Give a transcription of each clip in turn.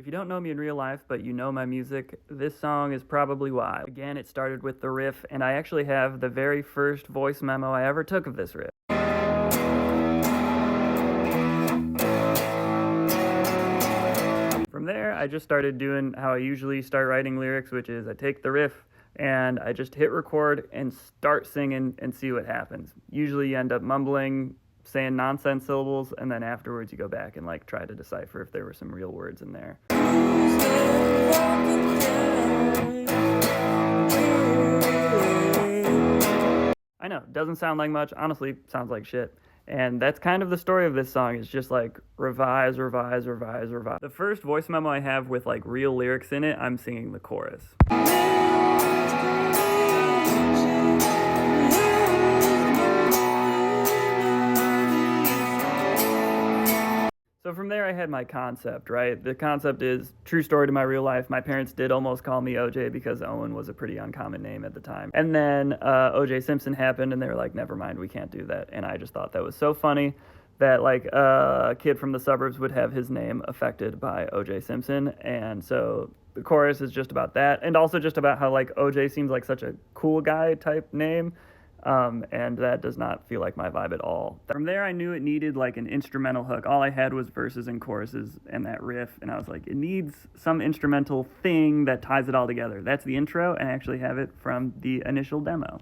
If you don't know me in real life, but you know my music, this song is probably why. Again, it started with the riff, and I actually have the very first voice memo I ever took of this riff. From there, I just started doing how I usually start writing lyrics, which is I take the riff and I just hit record and start singing and see what happens. Usually you end up mumbling, saying nonsense syllables, and then afterwards you go back and like try to decipher if there were some real words in there. I know, doesn't sound like much, honestly sounds like shit. And that's kind of the story of this song, is just like revise, revise, revise, revise. The first voice memo I have with like real lyrics in it, I'm singing the chorus. So from there I had my concept, right? The concept is true story to my real life. My parents did almost call me OJ because Owen was a pretty uncommon name at the time. And then OJ Simpson happened and they were like, never mind, we can't do that. And I just thought that was so funny that like a kid from the suburbs would have his name affected by OJ Simpson. And so the chorus is just about that, and also just about how like OJ seems like such a cool guy type name. And that does not feel like my vibe at all. From there, I knew it needed like an instrumental hook. All I had was verses and choruses and that riff, and I was like, it needs some instrumental thing that ties it all together. That's the intro, and I actually have it from the initial demo.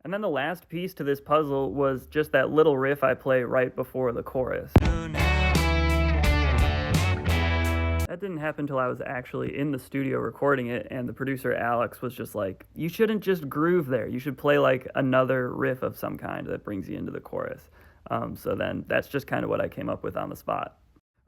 And then the last piece to this puzzle was just that little riff I play right before the chorus. That didn't happen until I was actually in the studio recording it, and the producer Alex was just like, you shouldn't just groove there, you should play like another riff of some kind that brings you into the chorus. So then that's just kind of what I came up with on the spot.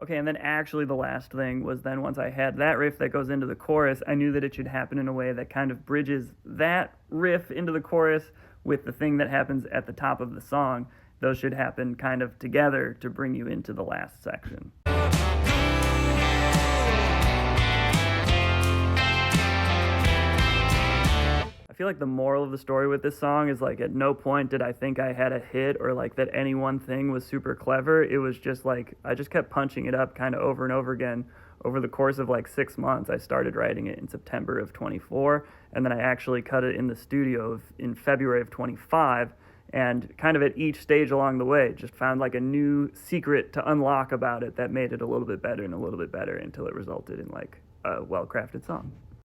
Okay, and then actually the last thing was then once I had that riff that goes into the chorus, I knew that it should happen in a way that kind of bridges that riff into the chorus with the thing that happens at the top of the song. Those should happen kind of together to bring you into the last section. I feel like the moral of the story with this song is like at no point did I think I had a hit or like that any one thing was super clever. It was just like I just kept punching it up kind of over and over again over the course of like 6 months. I started writing it in September of 24, and then I actually cut it in the studio in February of 25, and kind of at each stage along the way just found like a new secret to unlock about it that made it a little bit better and a little bit better until it resulted in like a well-crafted song.